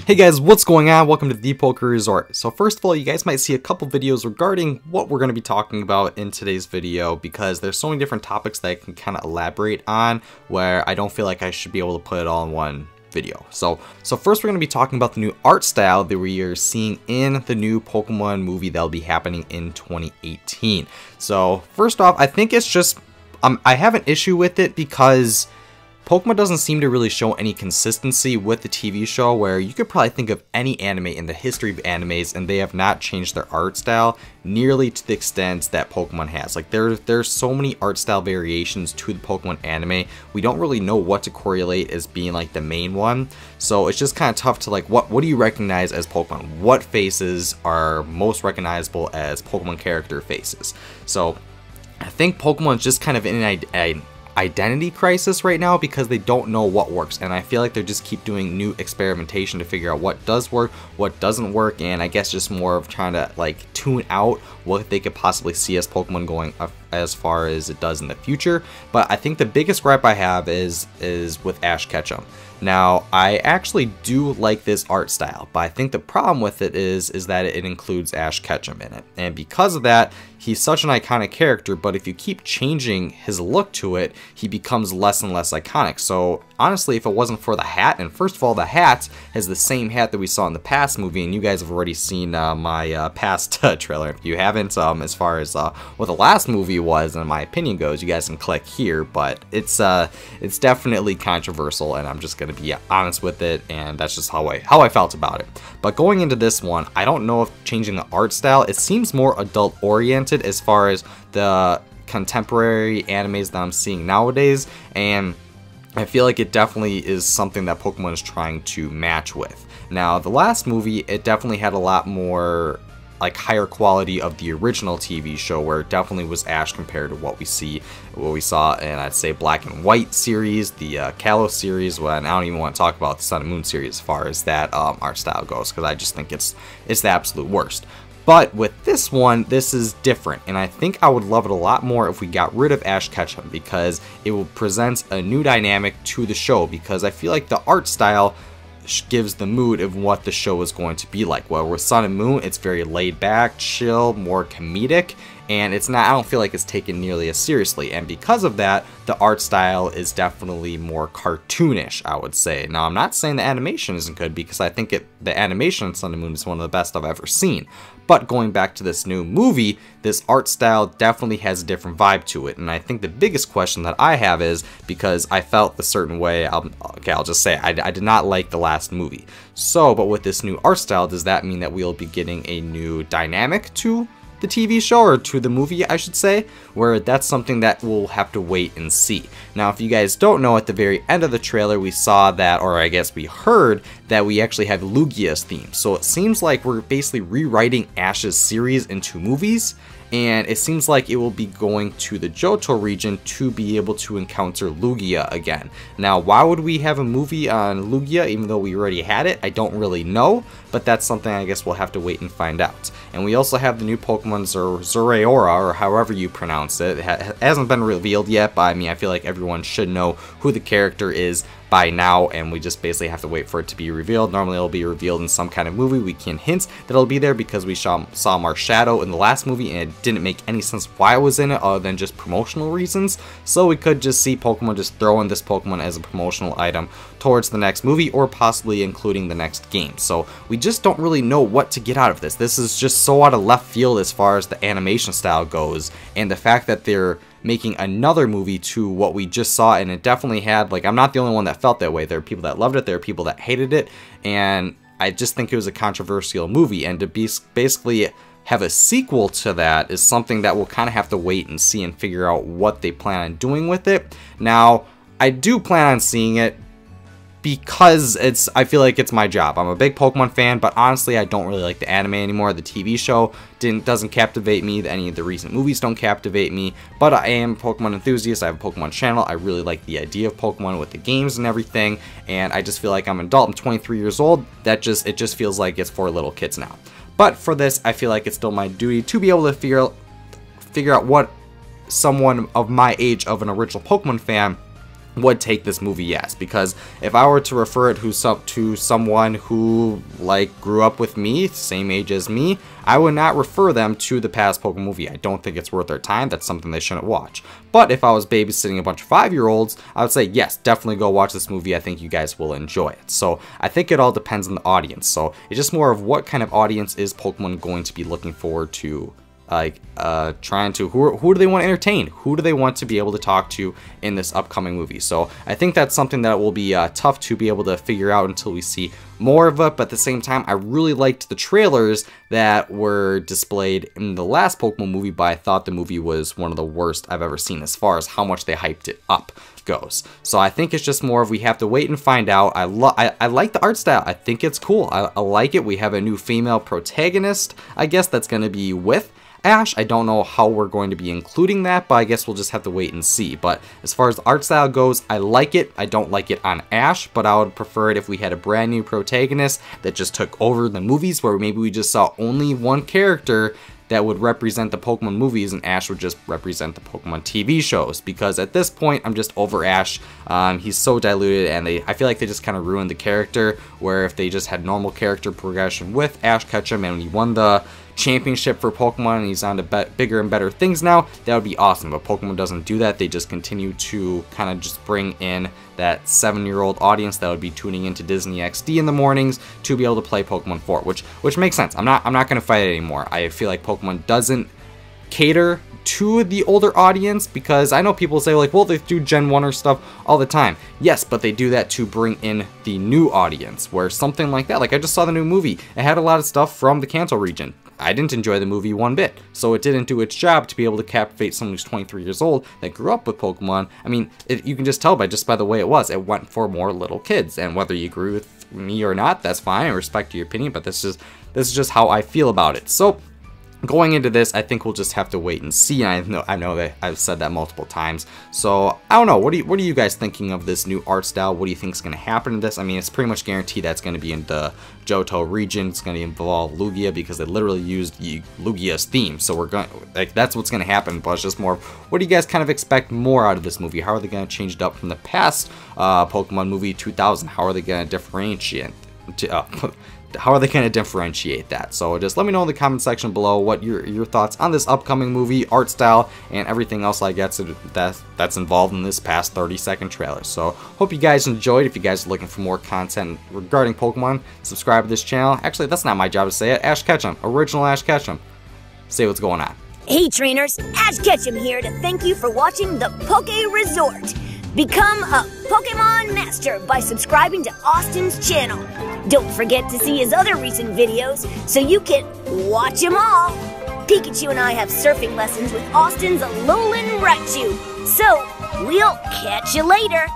Hey guys, what's going on? Welcome to the Poker Resort. So first of all, you guys might see a couple videos regarding what we're going to be talking about in today's video because there's so many different topics that I can kind of elaborate on where I don't feel like I should be able to put it all in one video. So first we're going to be talking about the new art style that we are seeing in the new Pokemon movie that'll be happening in 2018. So first off, I think it's just, I have an issue with it because Pokemon doesn't seem to really show any consistency with the TV show, where you could probably think of any anime in the history of animes and they have not changed their art style nearly to the extent that Pokemon has. Like there's so many art style variations to the Pokemon anime, we don't really know what to correlate as being like the main one. So it's just kind of tough to like, what do you recognize as Pokemon? What faces are most recognizable as Pokemon character faces? So I think Pokemon's just kind of in an identity crisis right now because they don't know what works, and I feel like they just keep doing new experimentation to figure out what does work, what doesn't work, and I guess just more of trying to like tune out what they could possibly see as Pokemon going as far as it does in the future. But I think the biggest gripe I have is with Ash Ketchum. Now, I actually do like this art style, but I think the problem with it is that it includes Ash Ketchum in it. And because of that, he's such an iconic character, but if you keep changing his look to it, he becomes less and less iconic. So honestly, if it wasn't for the hat, and first of all, the hat has the same hat that we saw in the past movie, and you guys have already seen my past trailer. If you haven't, as far as what the last movie was, in my opinion goes, you guys can click here, but it's definitely controversial, and I'm just gonna be honest with it, and that's just how I felt about it. But going into this one, I don't know if changing the art style, it seems more adult oriented as far as the contemporary animes that I'm seeing nowadays, and I feel like it definitely is something that Pokemon is trying to match with. Now, the last movie, it definitely had a lot more like higher quality of the original TV show, where it definitely was Ash compared to what we saw in, I'd say, Black and White series, the Kalos series, and I don't even want to talk about the Sun and Moon series as far as that art style goes, because I just think it's the absolute worst. But with this one, this is different, and I think I would love it a lot more if we got rid of Ash Ketchum, because it will present a new dynamic to the show, because I feel like the art style gives the mood of what the show is going to be like. Well, with Sun and Moon, it's very laid back, chill, more comedic, and it's not, I don't feel like it's taken nearly as seriously, and because of that, the art style is definitely more cartoonish, I would say. Now, I'm not saying the animation isn't good, because I think the animation in Sun and Moon is one of the best I've ever seen, but going back to this new movie, this art style definitely has a different vibe to it, and I think the biggest question that I have is, because I felt a certain way, I'll just say, I did not like the last movie. So, but with this new art style, does that mean that we'll be getting a new dynamic to the TV show, or to the movie, I should say, where that's something that we'll have to wait and see. Now, if you guys don't know, at the very end of the trailer, we saw that, or I guess we heard that we actually have Lugia's theme. So it seems like we're basically rewriting Ash's series into movies, and it seems like it will be going to the Johto region to be able to encounter Lugia again. Now, why would we have a movie on Lugia even though we already had it? I don't really know, but that's something I guess we'll have to wait and find out. And we also have the new Pokemon Zeraora, or however you pronounce it. It hasn't been revealed yet, but I mean, I feel like everyone should know who the character is by now, and we just basically have to wait for it to be revealed. Normally it'll be revealed in some kind of movie. We can hint that it'll be there because we saw Marshadow in the last movie, and it didn't make any sense why it was in it other than just promotional reasons. So we could just see Pokemon just throw in this Pokemon as a promotional item towards the next movie, or possibly including the next game. So we just don't really know what to get out of this. This is just so out of left field as far as the animation style goes, and the fact that they're making another movie to what we just saw, and it definitely had, like, I'm not the only one that felt that way. There are people that loved it, there are people that hated it, and I just think it was a controversial movie, and to basically have a sequel to that is something that we'll kind of have to wait and see and figure out what they plan on doing with it. Now, I do plan on seeing it, because I feel like it's my job. I'm a big Pokemon fan, but honestly, I don't really like the anime anymore. The TV show doesn't captivate me. Any of the recent movies don't captivate me, but I am a Pokemon enthusiast. I have a Pokemon channel. I really like the idea of Pokemon with the games and everything, and I just feel like I'm an adult. I'm 23 years old. It just feels like it's for little kids now. But for this, I feel like it's still my duty to be able to figure out what someone of my age, of an original Pokemon fan, would take this movie, yes, because if I were to refer it to someone who like grew up with me, same age as me, I would not refer them to the past Pokemon movie. I don't think it's worth their time. That's something they shouldn't watch. But if I was babysitting a bunch of 5-year-olds, I would say, yes, definitely go watch this movie. I think you guys will enjoy it. So I think it all depends on the audience. So it's just more of what kind of audience is Pokemon going to be looking forward to, like trying to, who do they want to entertain, who do they want to be able to talk to in this upcoming movie. So I think that's something that will be tough to be able to figure out until we see more of it. But at the same time, I really liked the trailers that were displayed in the last Pokemon movie, but I thought the movie was one of the worst I've ever seen as far as how much they hyped it up goes. So I think it's just more of we have to wait and find out. I like the art style. I think it's cool. I like it. We have a new female protagonist, I guess, that's going to be with Ash. I don't know how we're going to be including that, but I guess we'll just have to wait and see. But as far as the art style goes, I like it. I don't like it on Ash, but I would prefer it if we had a brand new protagonist that just took over the movies, where maybe we just saw only one character that would represent the Pokemon movies and Ash would just represent the Pokemon TV shows. Because at this point, I'm just over Ash. He's so diluted, and I feel like they just kind of ruined the character, where if they just had normal character progression with Ash Ketchum and he won the championship for Pokemon and he's on to bigger and better things now, that would be awesome. But Pokemon doesn't do that. They just continue to kind of just bring in that 7-year-old audience that would be tuning into Disney XD in the mornings to be able to play Pokemon 4, which makes sense. I'm not going to fight it anymore. I feel like Pokemon doesn't cater to the older audience, because I know people say like, well, they do Gen 1 or stuff all the time. Yes, but they do that to bring in the new audience, where something like that, like I just saw the new movie, it had a lot of stuff from the Kanto region. I didn't enjoy the movie one bit, so it didn't do its job to be able to captivate someone who's 23 years old that grew up with Pokemon. I mean, you can just tell by the way it was. It went for more little kids, and whether you agree with me or not, that's fine. I respect your opinion, but this is just how I feel about it. So going into this, I think we'll just have to wait and see. I know that I've said that multiple times. So I don't know. What are you guys thinking of this new art style? What do you think is going to happen in this? I mean, it's pretty much guaranteed that's going to be in the Johto region. It's going to involve Lugia, because they literally used Lugia's theme. So we're going, like, that's what's going to happen. But it's just more, what do you guys kind of expect more out of this movie? How are they going to change it up from the past Pokemon movie 2000? How are they going to differentiate? How are they going to differentiate that? So just let me know in the comment section below what your thoughts on this upcoming movie, art style, and everything else I guess that's involved in this past 30-second trailer. So hope you guys enjoyed. If you guys are looking for more content regarding Pokemon, subscribe to this channel. Actually, that's not my job to say it. Ash Ketchum, original Ash Ketchum. Say what's going on. Hey trainers, Ash Ketchum here to thank you for watching the Poke Resort. Become a Pokemon Master by subscribing to Austin's channel. Don't forget to see his other recent videos so you can watch them all. Pikachu and I have surfing lessons with Austin's Alolan Raichu. So, we'll catch you later.